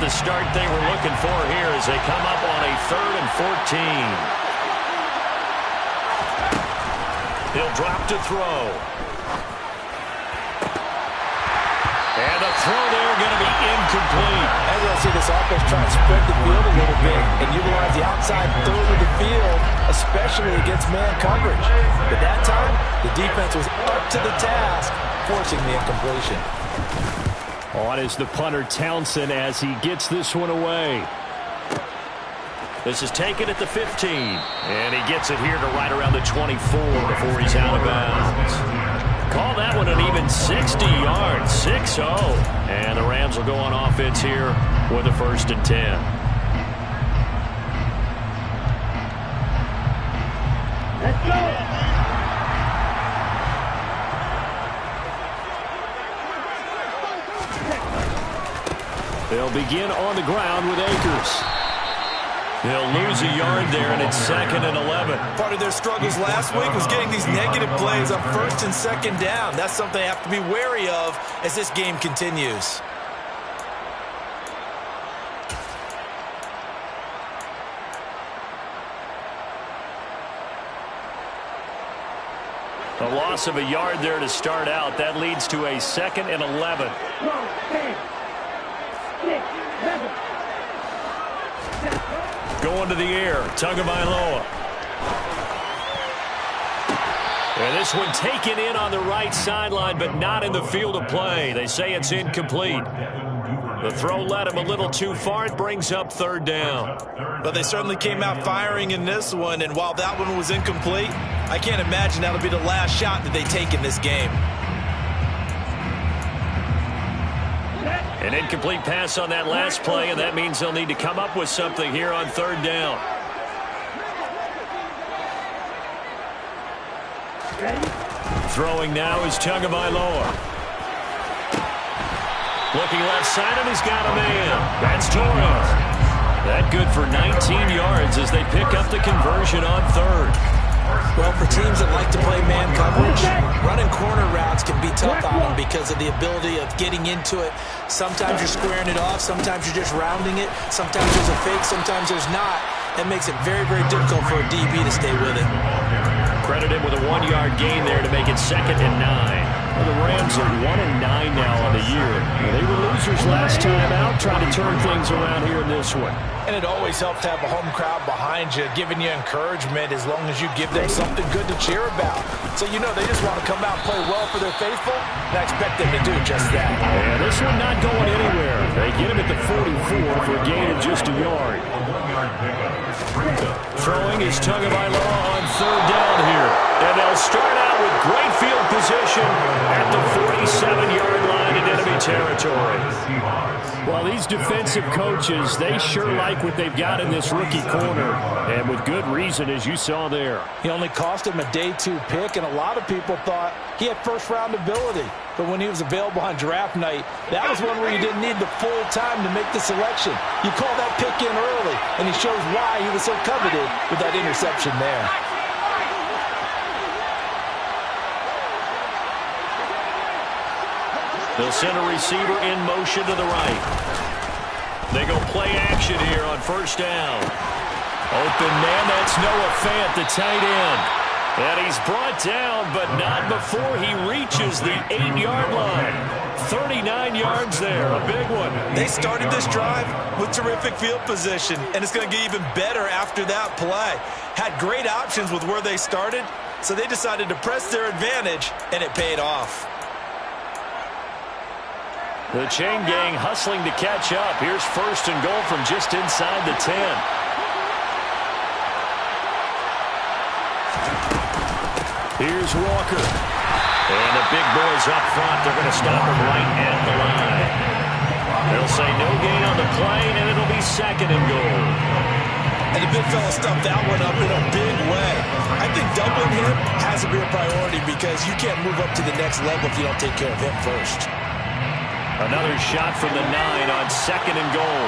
the start they were looking for here as they come up on a 3rd and 14. He'll drop to throw. And the throw there going to be incomplete. As I see this offense try to spread the field a little bit and utilize the outside third of the field, especially against man coverage. But that time, the defense was up to the task, forcing the incompletion. On is the punter Townsend as he gets this one away. This is taken at the 15. And he gets it here to right around the 24 before he's out of bounds. Call that one an even 60 yards, 6-0. And the Rams will go on offense here with a 1st and 10. Let's go. They'll begin on the ground with Akers. They'll lose a yard there, and it's 2nd and 11. Part of their struggles last week was getting these negative plays on 1st and 2nd down. That's something they have to be wary of as this game continues. A loss of a yard there to start out. That leads to a 2nd and 11. 10, 6, 7. Going to the air, Tagovailoa. And this one taken in on the right sideline, but not in the field of play. They say it's incomplete. The throw led him a little too far. It brings up 3rd down. But they certainly came out firing in this one, and while that one was incomplete, I can't imagine that'll be the last shot that they take in this game. An incomplete pass on that last play, and that means they'll need to come up with something here on 3rd down. Throwing now is Tagovailoa. Looking left side, and he's got a man. That's Torres. That good for 19 yards as they pick up the conversion on 3rd. Well, for teams that like to play man coverage, running corner routes can be tough on them because of the ability of getting into it. Sometimes you're squaring it off. Sometimes you're just rounding it. Sometimes there's a fake. Sometimes there's not. That makes it very, very difficult for a DB to stay with it. Credited with a 1-yard gain there to make it 2nd and 9. Well, the Rams are 1-9 now on the year. They were losers last time out, trying to turn things around here in this one. And it always helps to have a home crowd behind you, giving you encouragement as long as you give them something good to cheer about. So you know they just want to come out and play well for their faithful, and I expect them to do just that. And this one not going anywhere. They get him at the 44 for a gain of just a yard. Throwing is Tagovailoa on 3rd down here. And they'll start out with great field position at the 47-yard line in enemy territory. Well, these defensive coaches, they sure like what they've got in this rookie corner. And with good reason, as you saw there. He only cost him a day 2 pick, and a lot of people thought he had first-round ability. But when he was available on draft night, that was one where you didn't need the full time to make the selection. You call that pick in early, and he shows why he was so coveted with that interception there. They'll send a receiver in motion to the right. They go play action here on 1st down. Open man, that's Noah Fant, the tight end. And he's brought down, but not before he reaches the 8-yard line. 39 yards there, a big one. They started this drive with terrific field position, and it's going to get even better after that play. Had great options with where they started, so they decided to press their advantage, and it paid off. The chain gang hustling to catch up. Here's 1st and goal from just inside the 10. Here's Walker. And the big boys up front. They're going to stop him right at the line. They'll say no gain on the play, and it'll be 2nd and goal. And the big fella stuffed that one up in a big way. I think doubling him has to be a priority because you can't move up to the next level if you don't take care of him first. Another shot from the 9 on 2nd and goal.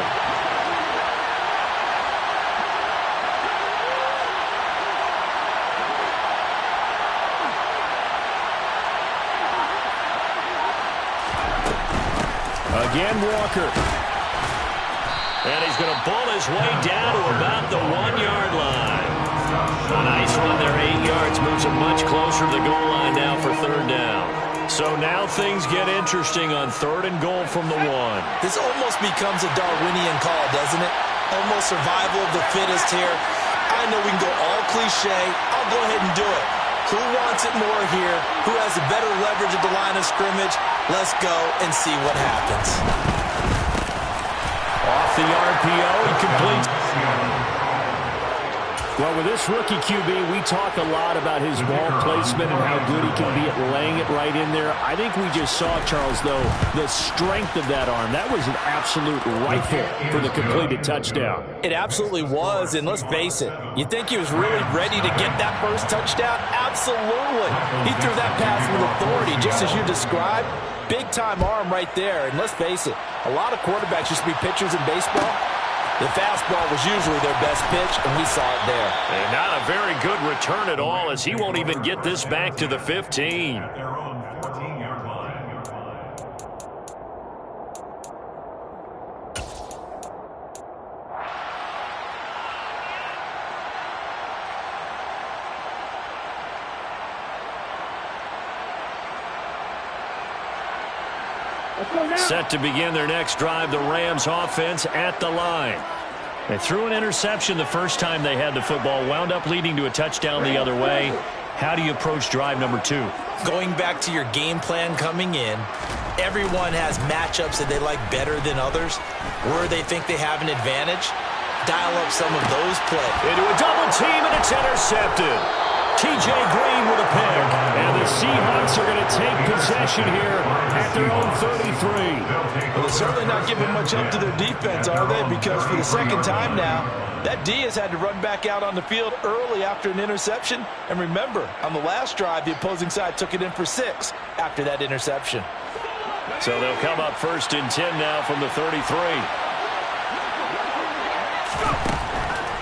Again, Walker. he's going to bull his way down to about the 1-yard line. A nice run there, 8 yards. Moves him much closer to the goal line now for third down. So now things get interesting on 3rd and goal from the 1. This almost becomes a Darwinian call, doesn't it? Almost survival of the fittest here. I know we can go all cliche. I'll go ahead and do it. Who wants it more here? Who has the better leverage at the line of scrimmage? Let's go and see what happens. Off the RPO, he completes. Well, with this rookie QB, we talk a lot about his ball placement and how good he can be at laying it right in there. I think we just saw, Charles, though, the strength of that arm. That was an absolute rifle for the completed touchdown. It absolutely was, and let's face it, you think he was really ready to get that first touchdown? Absolutely. He threw that pass with authority, just as you described. Big-time arm right there, and let's face it, a lot of quarterbacks used to be pitchers in baseball. The fastball was usually their best pitch, and we saw it there. And not a very good return at all, as he won't even get this back to the 15. Set to begin their next drive, the Rams offense at the line. They threw an interception the first time they had the football, wound up leading to a touchdown the other way. How do you approach drive number 2? Going back to your game plan coming in, everyone has matchups that they like better than others. Where they think they have an advantage, dial up some of those plays. Into a double team, and it's intercepted. T.J. Green with a pick, and the Seahawks are going to take possession here at their own 33. Well, they're certainly not giving much help to their defense, are they? Because for the second time now, that D has had to run back out on the field early after an interception. And remember, on the last drive, the opposing side took it in for 6 after that interception. So they'll come up 1st and 10 now from the 33.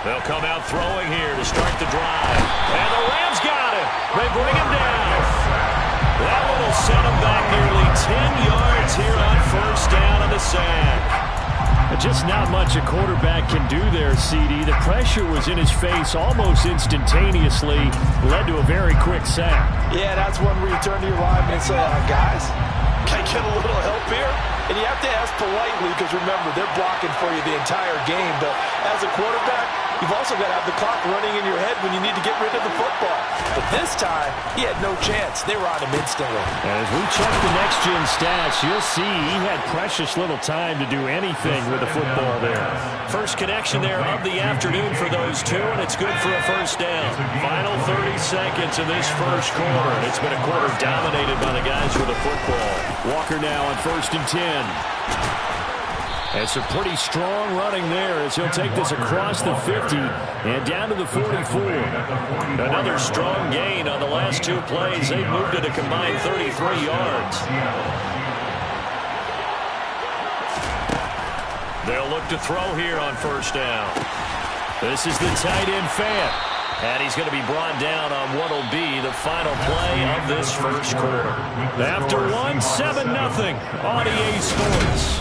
They'll come out throwing here to start the drive. And the Rams got it. They bring him down. That one will set him back nearly 10 yards here on 1st down on the sack. Just not much a quarterback can do there, CD. The pressure was in his face almost instantaneously. Led to a very quick sack. Yeah, that's one where you turn to your lineman and say, guys, can I get a little help here? And you have to ask politely because, remember, they're blocking for you the entire game. But as a quarterback, you've also got to have the clock running in your head when you need to get rid of the football. But this time, he had no chance. They were on him instantly. And as we check the next-gen stats, you'll see he had precious little time to do anything with the football there. First connection there of the afternoon for those two, and it's good for a 1st down. Final 30 seconds of this first quarter, and it's been a quarter dominated by the guys with the football. Walker now on 1st and 10. And some pretty strong running there as he'll take this across the 50 and down to the 44. Another strong gain on the last 2 plays. They moved it a combined 33 yards. They'll look to throw here on 1st down. This is the tight end Fant. And he's going to be brought down on what will be the final play of this first quarter. After 1, 7-0 on EA Sports.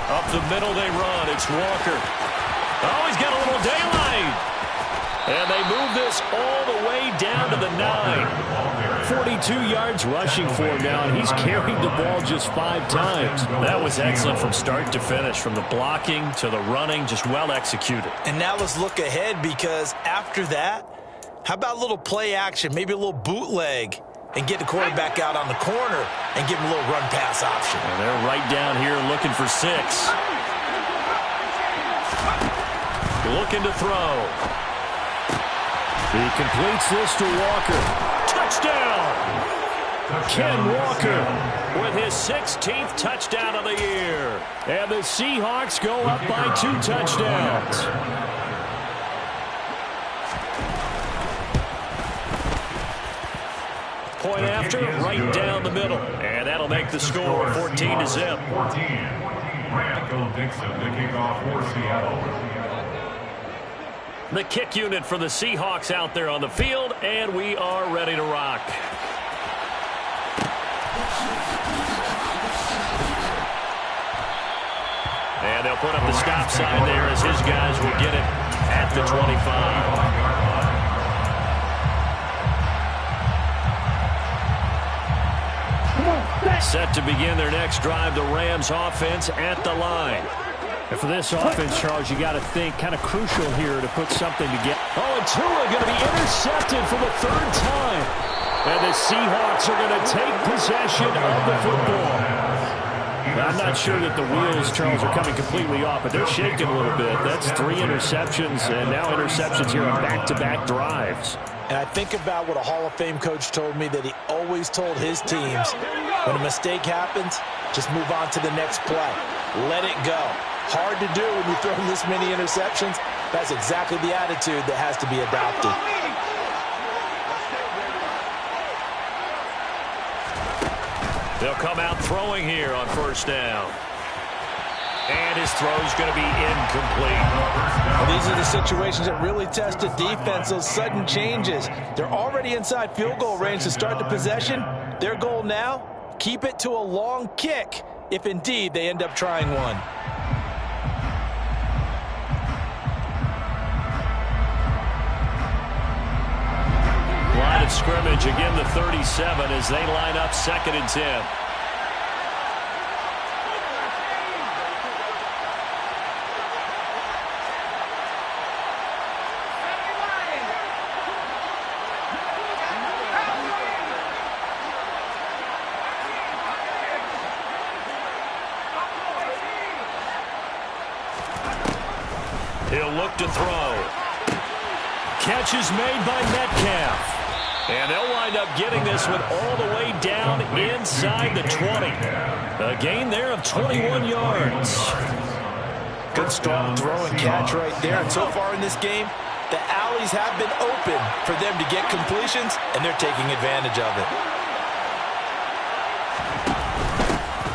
Up the middle they run. It's Walker. Oh, he's got a little daylight. And they move this all the way down to the 9. 42 yards rushing for him now, and he's carried the ball just 5 times. That was excellent from start to finish, from the blocking to the running, just well executed. And now let's look ahead, because after that, how about a little play action, maybe a little bootleg, and get the quarterback out on the corner and give him a little run-pass option. And they're right down here looking for 6. Looking to throw. He completes this to Walker. Touchdown! Ken Walker with his 16th touchdown of the year. And the Seahawks go up by 2 touchdowns. point after, right down the middle. And that'll make the score 14-0. Michael Dixon, the kickoff for Seattle. The kick unit for the Seahawks out there on the field, and we are ready to rock. And they'll put up the stop sign there as his guys will get it at the 25. Set to begin their next drive, the Rams offense at the line. And for this offense, Charles, you got to think kind of crucial here to put something together. Oh, and Tua going to be intercepted for the third time. And the Seahawks are going to take possession of the football. Now, I'm not sure that the wheels, Charles, are coming completely off, but they're shaking a little bit. That's 3 interceptions, and now interceptions here on back-to-back drives. And I think about what a Hall of Fame coach told me that he always told his teams, when a mistake happens, just move on to the next play. Let it go. Hard to do when you throw this many interceptions. That's exactly the attitude that has to be adopted. They'll come out throwing here on first down. And his throw's going to be incomplete. Well, these are the situations that really test a defense, those sudden changes. They're already inside field goal range to start the possession. Their goal now, keep it to a long kick, if indeed they end up trying one. Line of scrimmage, again the 37 as they line up 2nd and 10. He'll look to throw. Catch is made by Metcalf. And they'll wind up getting this one all the way down inside the 20. A gain there of 21 yards. Good strong throw and catch right there. And so far in this game, the alleys have been open for them to get completions, and they're taking advantage of it.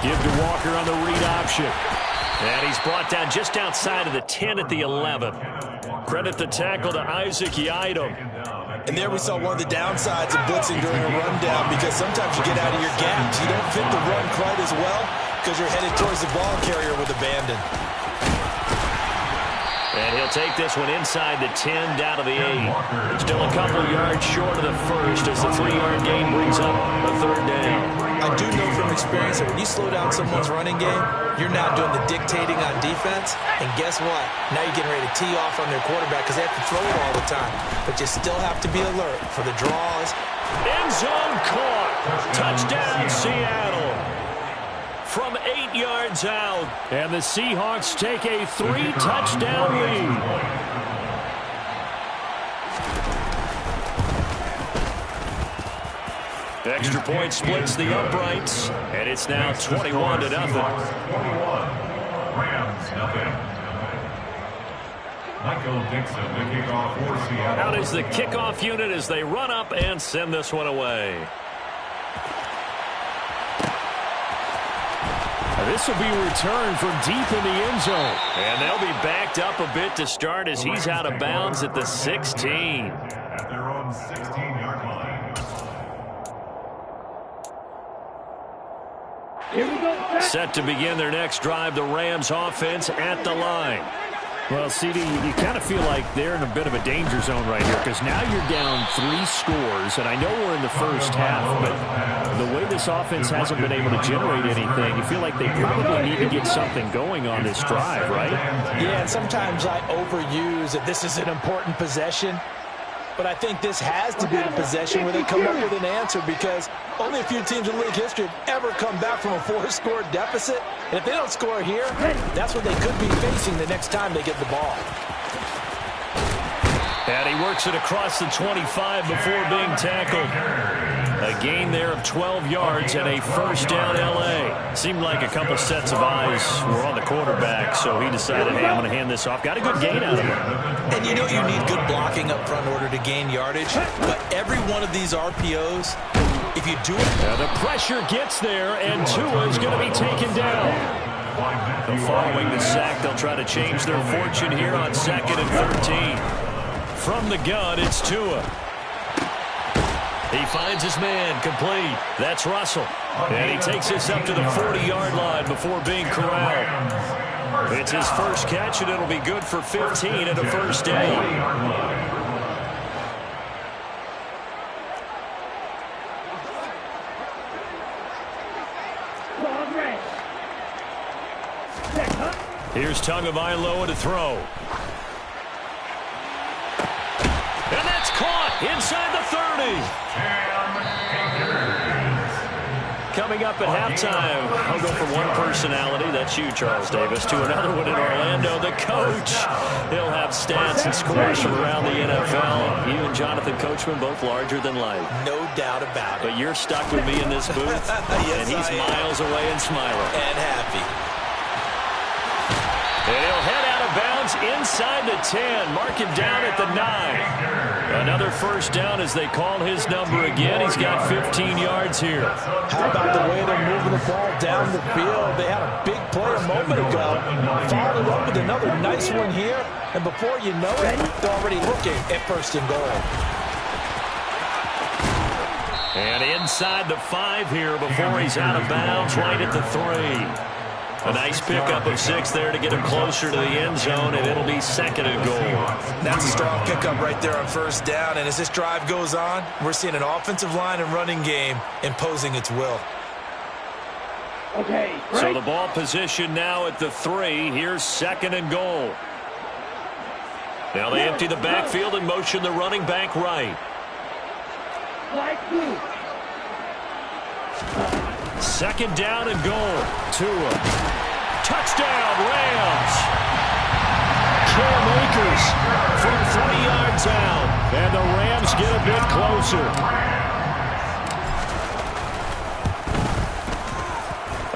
Give to Walker on the read option. And he's brought down just outside of the 10 at the 11. Credit the tackle to Isaac Yiadom. And there we saw one of the downsides of blitzing during a rundown, because sometimes you get out of your gaps. You don't fit the run quite as well because you're headed towards the ball carrier with abandon. And he'll take this one inside the 10 down to the 8. Still a couple yards short of the first as the 3-yard gain brings up a 3rd down. I do know from experience that when you slow down someone's running game, you're now doing the dictating on defense. And guess what? Now you're getting ready to tee off on their quarterback because they have to throw it all the time. But you still have to be alert for the draws. End zone caught. Touchdown, Seattle. From 8 yards out. And the Seahawks take a 3-touchdown lead. Extra point splits the uprights, and it's now 21-0. 21. Rams, nothing. Michael Dixon, the kickoff for Seattle. Out is the kickoff unit as they run up and send this one away. This will be returned from deep in the end zone. And they'll be backed up a bit to start as he's out of bounds at the 16. At their own 16-yard line. Here we go. Set to begin their next drive, the Rams offense at the line. Well, CD, you kind of feel like they're in a bit of a danger zone right here because now you're down 3 scores, and I know we're in the first half, but the way this offense hasn't been able to generate anything, you feel like they probably need to get something going on this drive, right? Yeah, and sometimes I overuse that this is an important possession, but I think this has to be the possession where they come up with an answer, because only a few teams in league history have ever come back from a 4-score deficit. And if they don't score here, that's what they could be facing the next time they get the ball. And he works it across the 25 before being tackled. A gain there of 12 yards and a first down L.A. Seemed like a couple sets of eyes were on the quarterback, so he decided, hey, I'm going to hand this off. Got a good gain out of him. And you know you need good blocking up front in order to gain yardage, but every one of these RPOs, if you you do it. The pressure gets there, and Tua is going to be taken down. Following the sack, they'll try to change their fortune here on 2nd and 13. From the gun, it's Tua. He finds his man, complete. That's Russell. And he takes this up to the 40-yard line before being corralled. It's his first catch, and it'll be good for 15 and a first down. Here's Tagovailoa to throw. And that's caught inside the 30. Coming up at halftime, I'll go from one personality, that's you, Charles Davis, to another one in Orlando, the coach. He'll have stats and scores from around the NFL. You and Jonathan Coachman, both larger than life. No doubt about it. But you're stuck with me in this booth, Yes, and he's miles away and smiling. And happy. And he'll head out of bounds inside the 10. Mark him down at the 9. Another first down as they call his number again. He's got 15 yards here. How about the way they're moving the ball down the field? They had a big play a moment ago. Followed up with another nice one here. And before you know it, they're already looking at 1st and goal. And inside the 5 here before he's out of bounds, right at the 3. A nice pickup of 6 there to get him closer to the end zone, and it'll be 2nd and goal. That's a strong pickup right there on 1st down. And as this drive goes on, we're seeing an offensive line and running game imposing its will. Okay. So the ball position now at the 3. Here's 2nd and goal. Now they empty the backfield and motion the running back right. Like blue. 2nd down and goal. Tua. Touchdown, Rams. Cam Akers from 3 yards out. And the Rams get a bit closer.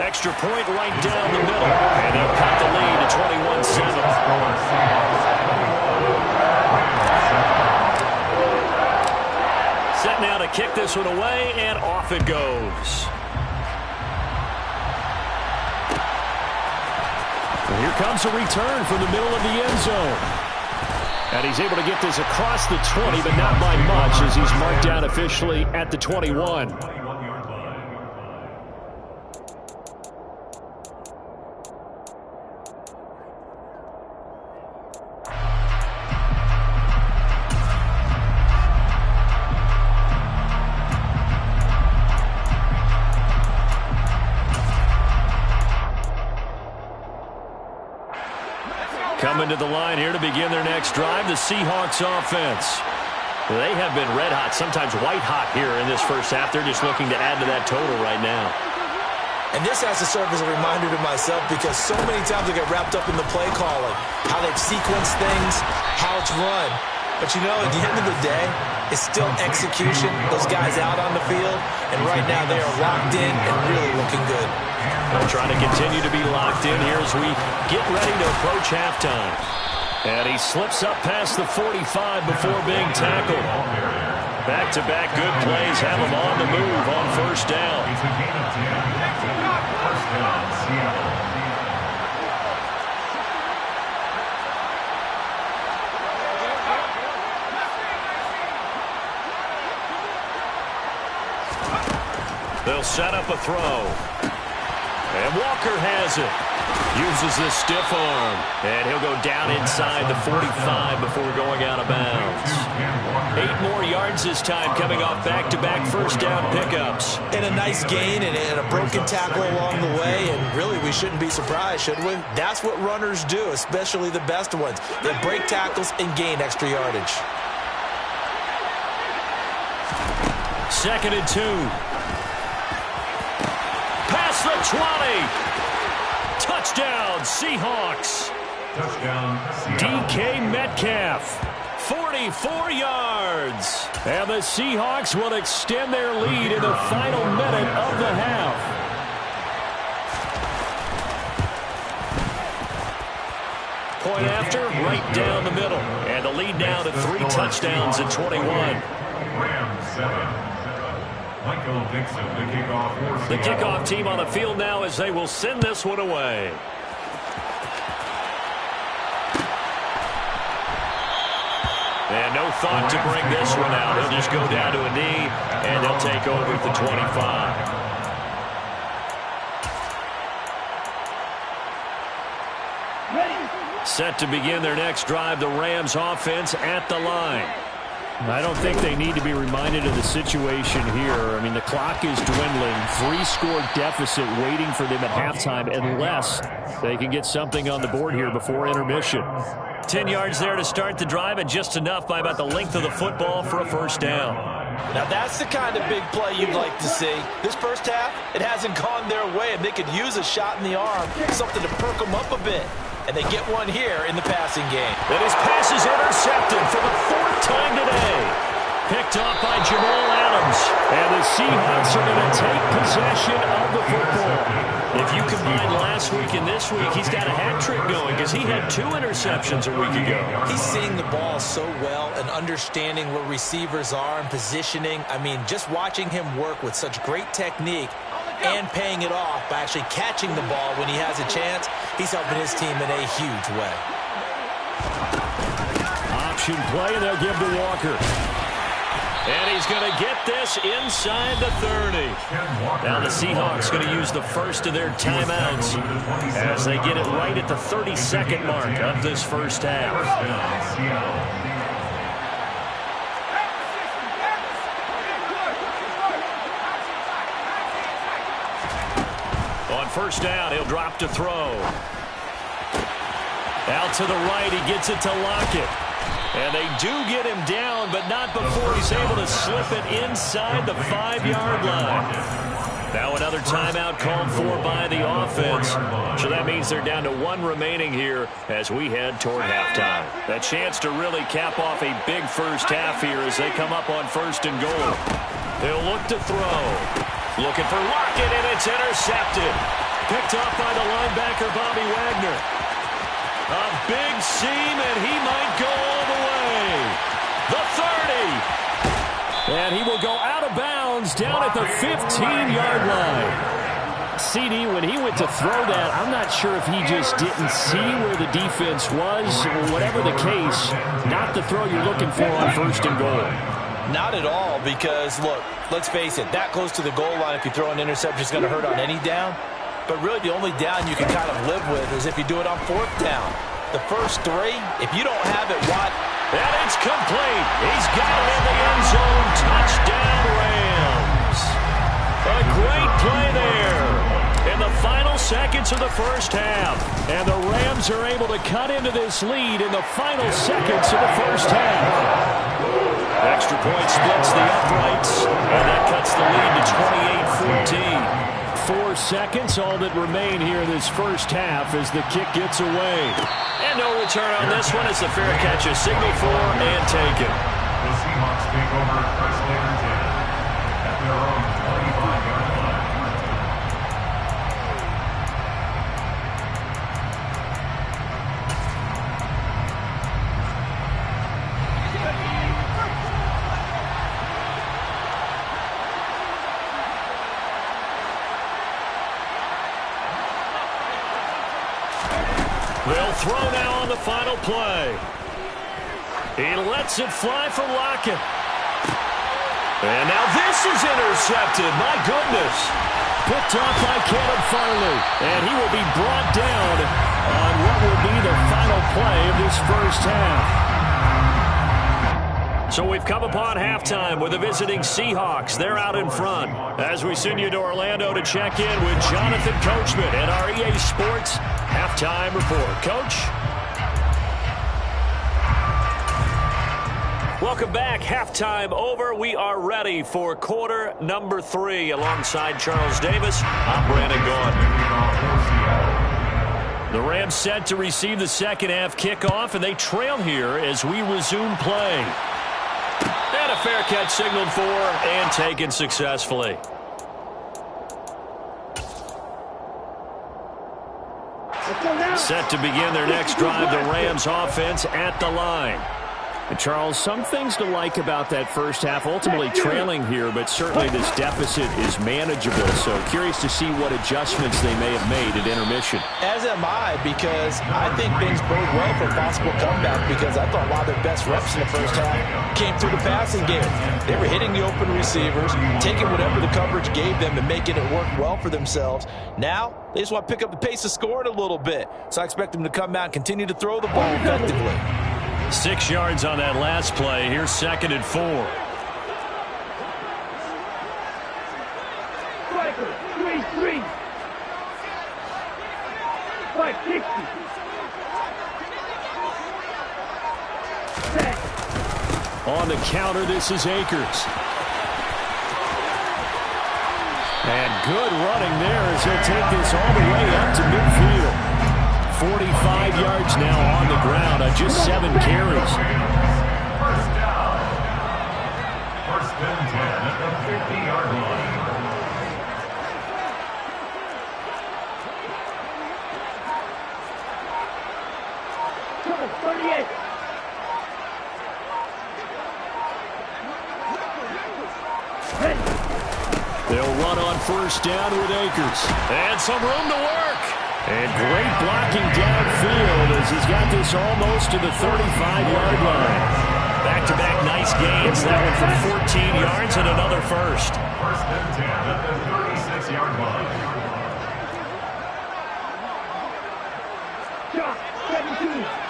Extra point right down the middle. And they'll cut the lead to 21-7. Set now to kick this one away, and off it goes. And here comes a return from the middle of the end zone. And he's able to get this across the 20, but not by much, as he's marked down officially at the 21. Coming to the line here to begin their next drive, the Seahawks offense. They have been red hot, sometimes white hot here in this first half. They're just looking to add to that total right now. And this has to serve as a reminder to myself because so many times I get wrapped up in the play calling, how they've sequenced things, how it's run. But, you know, at the end of the day, it's still execution. Those guys out on the field, and right now they are locked in and really looking good. They'll try to continue to be locked in here as we get ready to approach halftime. And he slips up past the 45 before being tackled. Back-to-back good plays have him on the move on 1st down. They'll set up a throw. And Walker has it. Uses this stiff arm. And he'll go down inside the 45 before going out of bounds. 8 more yards this time coming off back-to-back first down pickups. And a nice gain and a broken tackle along the way. And really, we shouldn't be surprised, should we? That's what runners do, especially the best ones. They break tackles and gain extra yardage. 2nd and 2. Past the 20. Touchdown, Seahawks. Touchdown, Seahawks. DK Metcalf, 44 yards. And the Seahawks will extend their lead in the final minute of the half. Point after, right down the middle. And the lead now to 3 touchdowns at 21. Rams 7. Michael Dixon, the kickoff for The Seattle. kickoff team on the field now as they will send this one away. And no thought to bring this one out. He'll just go down to a knee, and they'll take over at the 25. Set to begin their next drive, the Rams offense at the line. I don't think they need to be reminded of the situation here. I mean, the clock is dwindling. 3-score deficit waiting for them at halftime unless they can get something on the board here before intermission. 10 yards there to start the drive, and just enough by about the length of the football for a first down. Now that's the kind of big play you'd like to see. This first half, it hasn't gone their way, and they could use a shot in the arm, something to perk them up a bit. And they get one here in the passing game. And his pass is intercepted for the 4th time today. Picked off by Jamal Adams. And the Seahawks are going to take possession of the football. If you combine last week and this week, he's got a hat trick going because he had 2 interceptions a week ago. He's seeing the ball so well and understanding where receivers are and positioning. I mean, just watching him work with such great technique and paying it off by actually catching the ball when he has a chance, he's helping his team in a huge way. Option play, and they'll give to Walker. And he's going to get this inside the 30. Now the Seahawks going to use the first of their timeouts as they get it right at the 32nd mark of this first half. On first down, he'll drop to throw. Out to the right, he gets it to Lockett. And they do get him down, but not before he's able to slip it inside the 5-yard line. Now another timeout called for by the offense. So that means they're down to 1 remaining here as we head toward halftime. A chance to really cap off a big first half here as they come up on 1st and goal. They'll look to throw. Looking for Lockett, and it's intercepted. Picked off by the linebacker, Bobby Wagner. A big seam, and he might go all the way. The 30. And he will go out of bounds down at the 15-yard line. CD, when he went to throw that, I'm not sure if he just didn't see where the defense was. Whatever the case, not the throw you're looking for on 1st and goal. Not at all, because, look, let's face it, that close to the goal line, if you throw an interception, is going to hurt on any down. But really, the only down you can kind of live with is if you do it on 4th down. The first 3, if you don't have it, what? And it's complete. He's got it in the end zone. Touchdown, Rams. A great play there in the final seconds of the first half. And the Rams are able to cut into this lead in the final seconds of the first half. Extra point splits the uprights, and that cuts the lead to 28-14. 4 seconds, all that remain here in this first half as the kick gets away. And no return on this one as the fair catch is signaled for and taken. The Seahawks take over first and 10 at their own 25-yard line. They'll throw now on the final play. He lets it fly for Lockett. And now this is intercepted. My goodness. Picked off by Caleb Farley. And he will be brought down on what will be the final play of this first half. So we've come upon halftime with the visiting Seahawks. They're out in front. As we send you to Orlando to check in with Jonathan Coachman at our EA Sports Halftime Report. Coach? Welcome back. Halftime over. We are ready for quarter number 3. Alongside Charles Davis, I'm Brandon Gaudin. The Rams set to receive the second half kickoff, and they trail here as we resume play. And a fair catch signaled for and taken successfully. Set to begin their next drive, the Rams offense at the line. And Charles, some things to like about that first half. Ultimately trailing here, but certainly this deficit is manageable. So curious to see what adjustments they may have made at intermission. As am I, because I think things bode well for a possible comeback, because I thought a lot of their best reps in the first half came through the passing game. They were hitting the open receivers, taking whatever the coverage gave them and making it work well for themselves. Now, they just want to pick up the pace of scoring a little bit. So I expect them to come out and continue to throw the ball effectively. 6 yards on that last play. Here's 2nd and 4. Striker, 3-3. 560. Set. On the counter, this is Akers. And good running there as he'll take this all the way up to midfield. 45 yards now on the ground on just 7 carries. First down. 1st and 10 at the 50-yard line. Trouble, 38. They'll run on 1st down with Akers. And some room to work. And great blocking downfield as he's got this almost to the 35-yard line. Back-to-back nice gains. That one for 14 yards and another first. 1st and 10 at the 36-yard line. Shot, 17.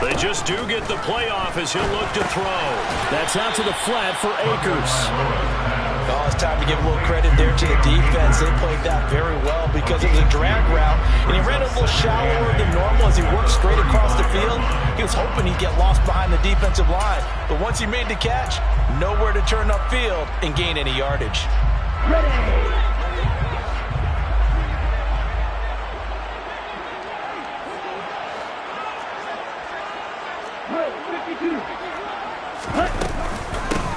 They just do get the playoff as he'll look to throw. That's out to the flat for Akers. Oh, it's time to give a little credit there to the defense. They played that very well because it was a drag route, and he ran a little shallower than normal as he worked straight across the field. He was hoping he'd get lost behind the defensive line, but once he made the catch, nowhere to turn upfield and gain any yardage. Ready.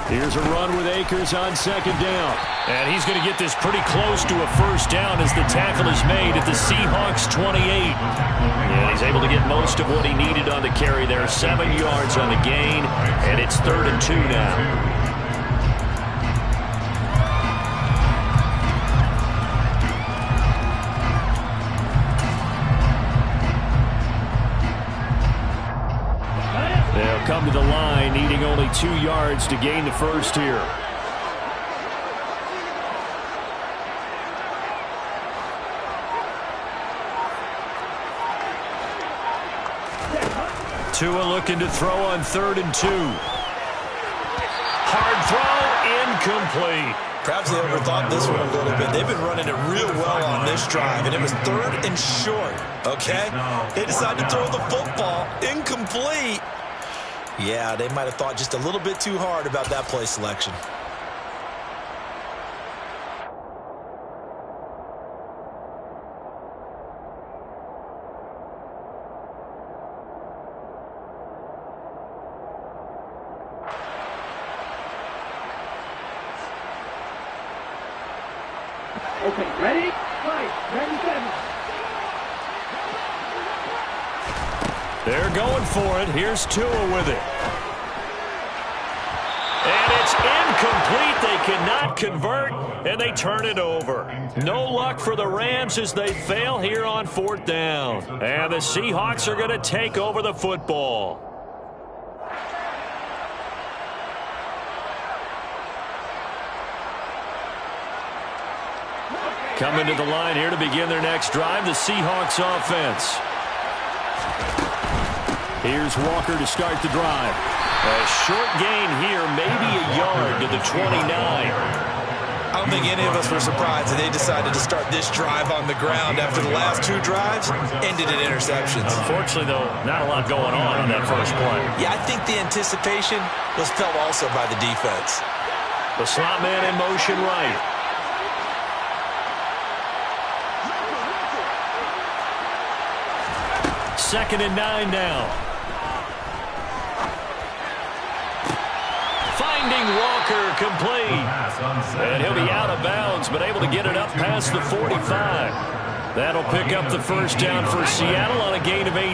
Here's a run with Akers on 2nd down. And he's going to get this pretty close to a first down as the tackle is made at the Seahawks 28. And he's able to get most of what he needed on the carry there. 7 yards on the gain, and it's 3rd and 2 now. They'll come to the line, needing only 2 yards to gain the first here. Tua looking to throw on 3rd and 2. Hard throw, incomplete. Perhaps they overthought this one a little bit. They've been running it real well on this drive, and it was 3rd and short, okay? They decided to throw the football, incomplete. Yeah, they might have thought just a little bit too hard about that play selection. Okay, ready? Fight, ready, 7. They're going for it. Here's Tua with it. And it's incomplete. They cannot convert, and they turn it over. No luck for the Rams as they fail here on 4th down. And the Seahawks are going to take over the football. Coming to the line here to begin their next drive, the Seahawks offense. Here's Walker to start the drive. A short gain here, maybe a yard to the 29. I don't think any of us were surprised that they decided to start this drive on the ground after the last 2 drives ended in interceptions. Unfortunately, though, not a lot going on that first play. Yeah, I think the anticipation was felt also by the defense. The slot man in motion right. Second and 9 now. Finding Walker complete. And he'll be out of bounds, but able to get it up past the 45. That'll pick up the first down for Seattle on a gain of 18.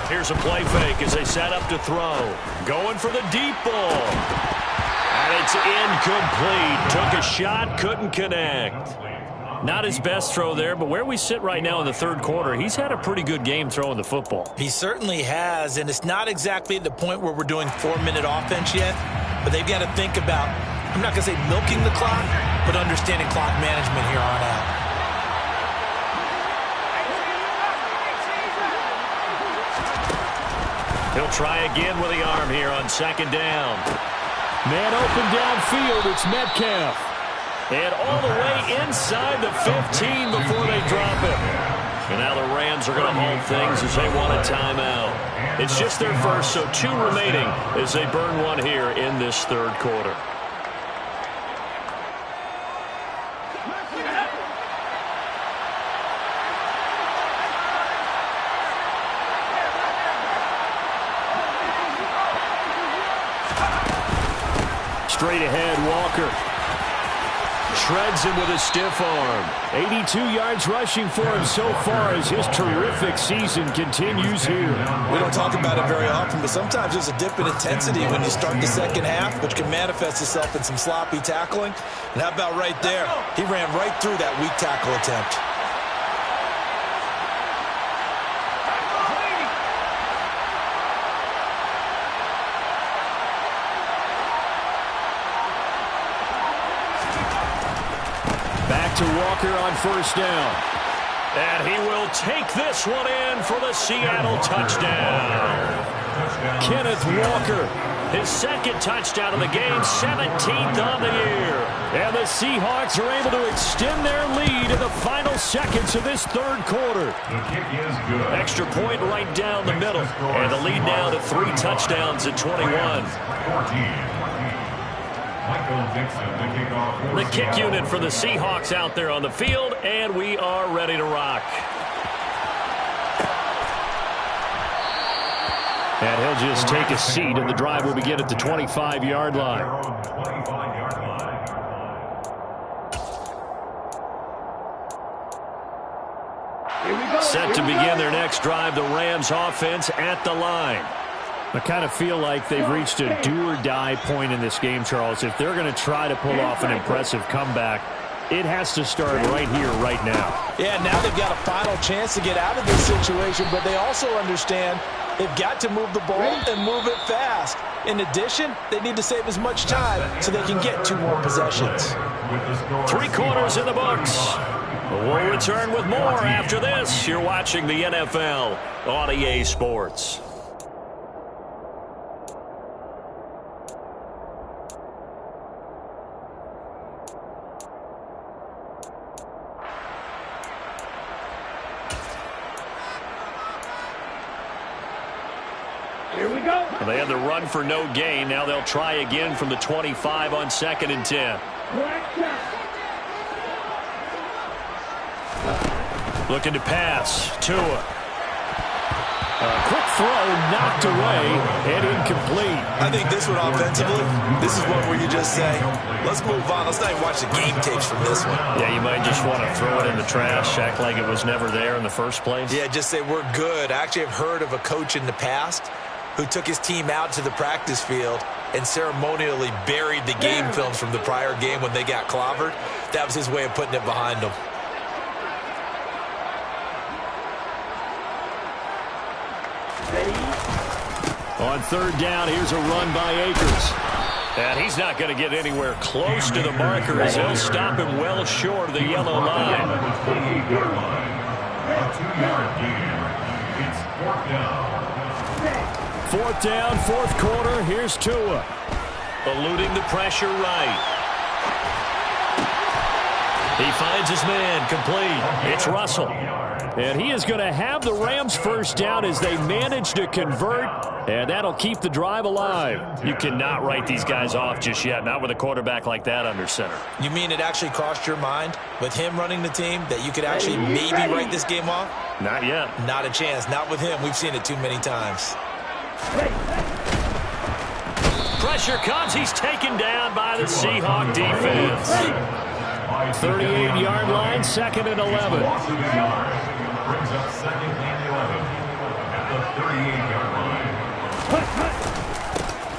Here's a play fake as they set up to throw. Going for the deep ball. And it's incomplete. Took a shot, couldn't connect. Not his best throw there, but where we sit right now in the third quarter, he's had a pretty good game throwing the football. He certainly has, and it's not exactly at the point where we're doing 4-minute offense yet, but they've got to think about, I'm not going to say milking the clock, but understanding clock management here on out. He'll try again with the arm here on second down. Man open downfield, it's Metcalf. And all the way inside the 15 before they drop it. And now the Rams are going to hold things as they want a timeout. It's just their first, so 2 remaining as they burn one here in this third quarter. Straight ahead, Walker. Shreds him with a stiff arm. 82 yards rushing for him so far as his terrific season continues here. We don't talk about it very often, but sometimes there's a dip in intensity when you start the second half, which can manifest itself in some sloppy tackling. And how about right there? He ran right through that weak tackle attempt. To Walker on first down. And he will take this one in for the Seattle touchdown. Kenneth Walker, his second touchdown of the game, 17th on the year. And the Seahawks are able to extend their lead in the final seconds of this third quarter. The kick is good. Extra point right down the middle. And the lead now to 3 touchdowns at 21. 14. Michael Dixon, the kickoff. The kick unit for the Seahawks out there on the field, and we are ready to rock. And he'll just take a seat, and the drive will begin at the 25-yard line. Set to begin their next drive, the Rams offense at the line. I kind of feel like they've reached a do-or-die point in this game, Charles. If they're going to try to pull off an impressive comeback, it has to start right here, right now. Yeah, now they've got a final chance to get out of this situation, but they also understand they've got to move the ball and move it fast. In addition, they need to save as much time so they can get 2 more possessions. 3 quarters in the books. We'll return with more after this. You're watching the NFL on EA Sports. Here we go. They had the run for no gain. Now they'll try again from the 25 on 2nd and 10. Looking to pass. Tua. Quick throw, knocked away, and incomplete. I think this one offensively, this is one where you just say, let's move on. Let's not even watch the game tapes from this one. Yeah, you might just want to throw it in the trash, act like it was never there in the first place. Yeah, just say we're good. I actually have heard of a coach in the past who took his team out to the practice field and ceremonially buried the game films from the prior game when they got clobbered. That was his way of putting it behind them. On 3rd down, here's a run by Akers. And he's not going to get anywhere close to the marker as they'll stop him well short of the yellow line. A 2-yard gain. It's 4th down. 4th down, 4th quarter. Here's Tua. Eluding the pressure right. He finds his man, complete. It's Russell. And he is going to have the Rams first down as they manage to convert, and that'll keep the drive alive. You cannot write these guys off just yet, not with a quarterback like that under center. You mean it actually crossed your mind with him running the team that you could actually maybe write this game off? Not yet. Not a chance. Not with him. We've seen it too many times. Pressure comes. He's taken down by the Seahawk defense. 38-yard line, 2nd and 11. Brings up 2nd and 11 at the 38-yard line.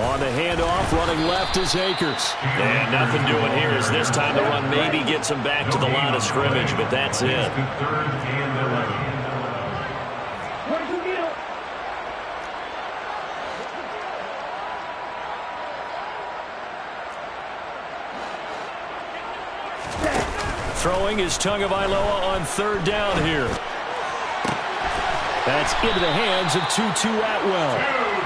On the handoff, running left is Akers. And nothing doing here as this time the run maybe gets him back to the line of scrimmage, but that's it. 3rd and 11. Throwing is Tagovailoa on 3rd down here. That's into the hands of Tutu Atwell.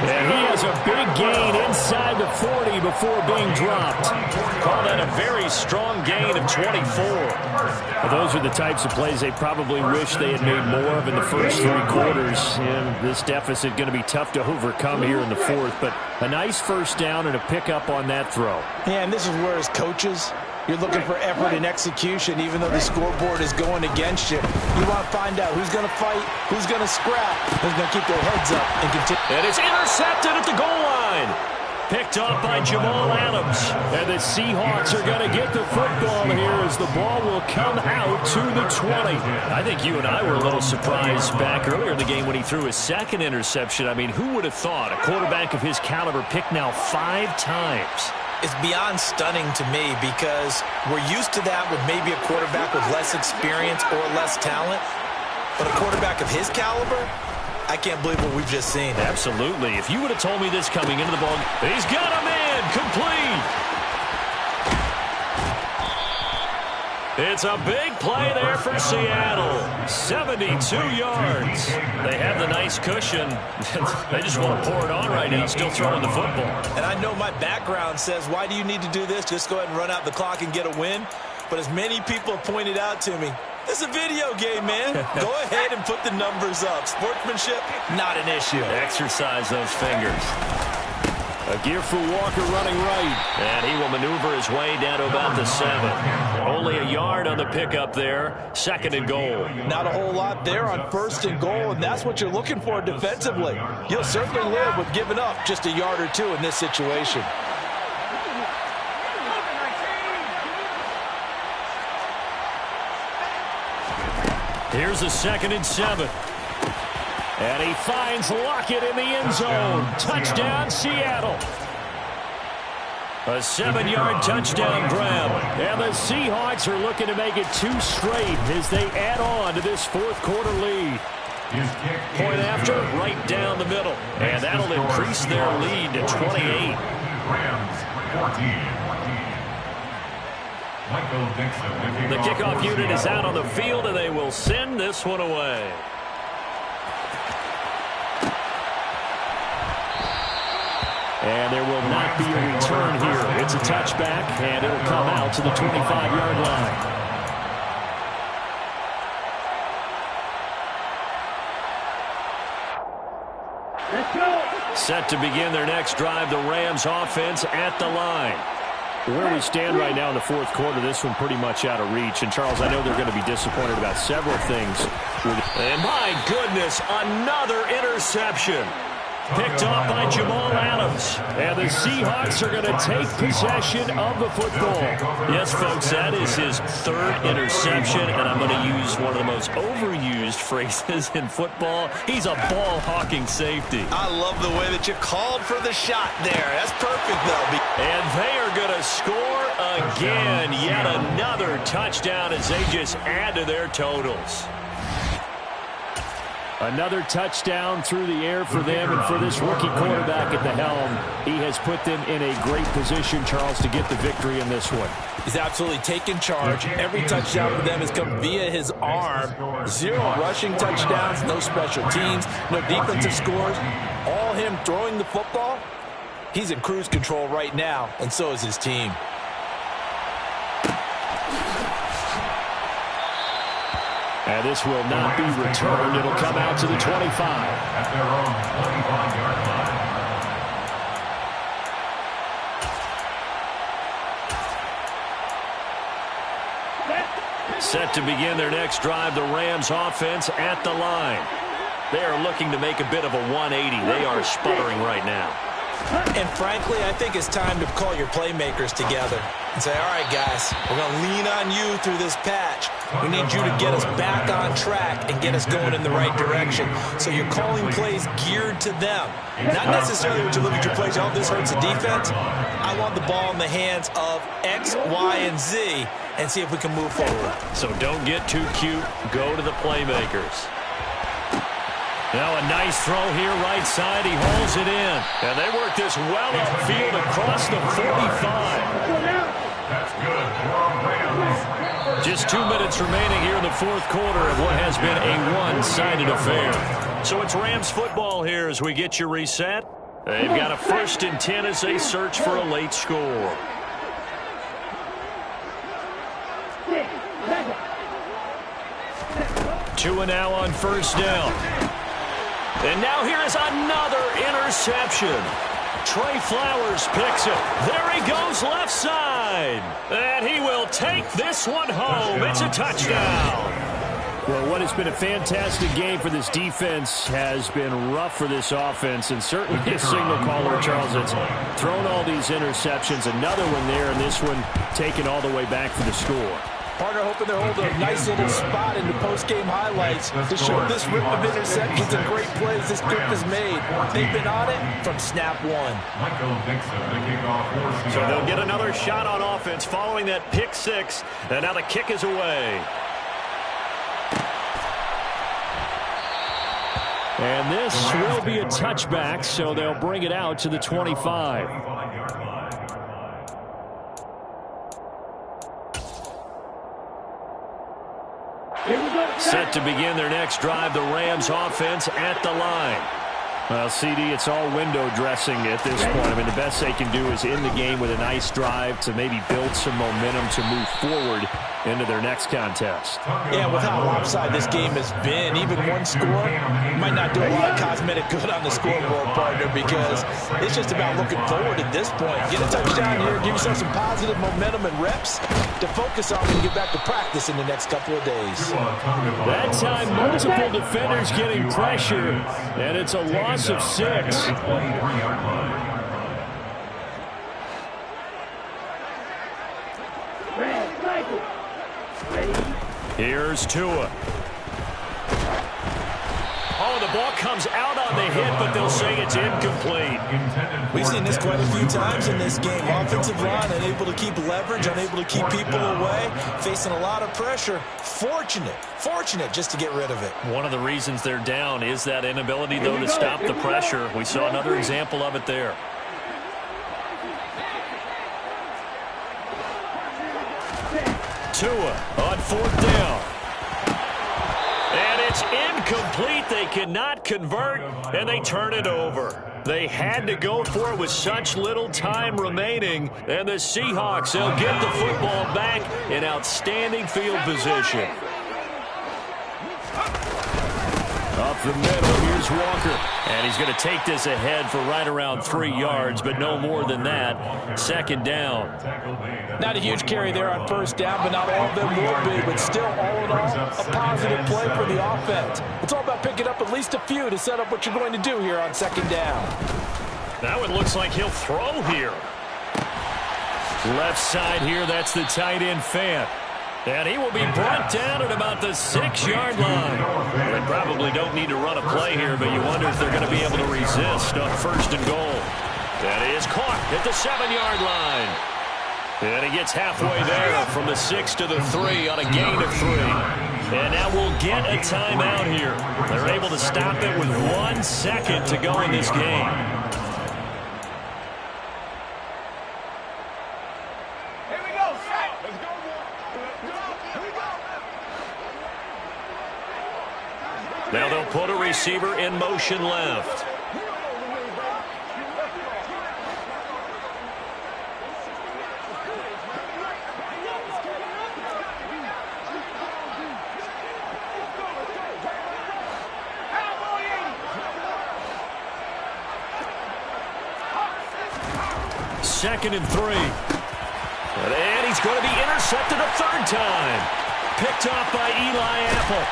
And he has a big gain inside the 40 before being dropped. Call that a very strong gain of 24. Well, those are the types of plays they probably wish they had made more of in the first 3 quarters. And this deficit going to be tough to overcome here in the 4th. But a nice first down and a pickup on that throw. Yeah, and this is where as coaches, you're looking for effort and execution, even though the scoreboard is going against you. You want to find out who's going to fight, who's going to scrap, who's going to keep their heads up and continue. And it's intercepted at the goal line. Picked up by Jamal Adams. And the Seahawks are going to get the football here as the ball will come out to the 20. I think you and I were a little surprised back earlier in the game when he threw his 2nd interception. I mean, who would have thought a quarterback of his caliber picked now 5 times? It's beyond stunning to me because we're used to that with maybe a quarterback with less experience or less talent. But a quarterback of his caliber, I can't believe what we've just seen. Absolutely. If you would have told me this coming into the ball, he's got a man complete. It's a big play there for Seattle. 72 yards. They have the nice cushion. They just want to pour it on right now, still throwing the football. And I know my background says, why do you need to do this? Just go ahead and run out the clock and get a win. But as many people have pointed out to me, this is a video game, man. Go ahead and put the numbers up. Sportsmanship, not an issue. Exercise those fingers. A gear for Walker running right. And he will maneuver his way down to about the 7. Only a yard on the pickup there. 2nd and goal. Not a whole lot there on 1st and goal, and that's what you're looking for defensively. You'll certainly live with giving up just a yard or 2 in this situation. Here's a 2nd and 7. And he finds Lockett in the end zone. Touchdown, Seattle. A 7-yard touchdown grab. And the Seahawks are looking to make it 2 straight as they add on to this 4th quarter lead. Point after, right down the middle. And that'll increase their lead to 28. The kickoff unit is out on the field, and they will send this one away. And there will not be a return here. It's a touchback, and it'll come out to the 25-yard line. Let's go. Set to begin their next drive, the Rams offense at the line. Where we stand right now in the 4th quarter, this one pretty much out of reach. And, Charles, I know they're going to be disappointed about several things. And, my goodness, another interception. Picked off by Jamal Adams. And the Seahawks are going to take possession of the football. Yes, folks, that is his 3rd interception, and I'm going to use one of the most overused phrases in football. He's a ball-hawking safety. I love the way that you called for the shot there. That's perfect, though. And they are going to score again. Yet another touchdown as they just add to their totals. Another touchdown through the air for them, and for this rookie quarterback at the helm, he has put them in a great position, Charles, to get the victory in this one. He's absolutely taken charge. Every touchdown for them has come via his arm. 0 rushing touchdowns, no special teams, no defensive scores. All him throwing the football. He's in cruise control right now, and so is his team. And this will not be returned. It'll come out to the 25. At their own 25-yard line. Set to begin their next drive, the Rams offense at the line. They are looking to make a bit of a 180. They are sputtering right now. And frankly, I think it's time to call your playmakers together and say, all right, guys, we're going to lean on you through this patch. We need you to get us back on track and get us going in the right direction. So you're calling plays geared to them. Not necessarily when you look at your plays, oh, this hurts the defense. I want the ball in the hands of X, Y, and Z and see if we can move forward. So don't get too cute. Go to the playmakers. Now a nice throw here, right side. He hauls it in. And they work this well upfield across the 45. That's good. Just 2 minutes remaining here in the fourth quarter of what has been a one-sided affair. So it's Rams football here as we get you reset. They've got a 1st and 10 as they search for a late score. Two and now on 1st down. And now here is another interception. Trey Flowers picks it. There he goes left side. And he will take this one home. It's a touchdown. Well, what has been a fantastic game for this defense has been rough for this offense. And certainly a signal caller, Charles, that's thrown all these interceptions. Another one there, and this one taken all the way back for the score. Partner hoping to hold a nice little spot in the post-game highlights to show this rip of interceptions and great plays this group has made. They've been on it from snap one. So they'll get another shot on offense following that pick six. And now the kick is away. And this will be a touchback, so they'll bring it out to the 25. Set to begin their next drive, the Rams offense at the line. Well, CD, it's all window dressing at this point. I mean, the best they can do is end the game with a nice drive to maybe build some momentum to move forward into their next contest. Yeah, with how lopsided this game has been, even one score might not do a lot of cosmetic good on the scoreboard, partner, because it's just about looking forward at this point. Get a touchdown here, give yourself some positive momentum and reps to focus on when you get back to practice in the next couple of days. That time, multiple defenders getting pressure, and it's a loss of 6. Here's Tua. Oh, the ball comes out on the hit, but they'll say it's incomplete. We've seen this quite a few times in this game. Offensive line unable to keep leverage, unable to keep people away, facing a lot of pressure. Fortunate just to get rid of it. One of the reasons they're down is that inability, though, to stop the pressure. We saw another example of it there. Tua on 4th down. And it's incomplete. They cannot convert, and they turn it over. They had to go for it with such little time remaining. And the Seahawks, they'll get the football back in outstanding field position. Up the middle, here's Walker. And he's going to take this ahead for right around 3 yards, but no more than that. 2nd down. Not a huge carry there on 1st down, but not all of them will be. But still, all in all, a positive play for the offense. It's all about picking up at least a few to set up what you're going to do here on 2nd down. Now it looks like he'll throw here. Left side here, that's the tight end Fant. And he will be brought down at about the 6-yard line. They probably don't need to run a play here, but you wonder if they're going to be able to resist on 1st and goal. And he is caught at the 7-yard line. And he gets halfway there from the 6 to the 3 on a gain of 3. And now we'll get a timeout here. They're able to stop it with 1 second to go in this game. Now they'll put a receiver in motion left. 2nd and 3. And he's going to be intercepted a third time. Picked off by Eli Apple.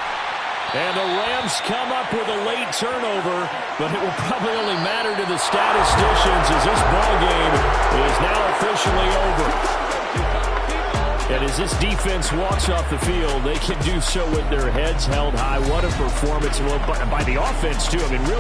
And the Rams come up with a late turnover, but it will probably only matter to the statisticians as this ball game is now officially over. And as this defense walks off the field, they can do so with their heads held high. What a performance by the offense, too. I mean, really.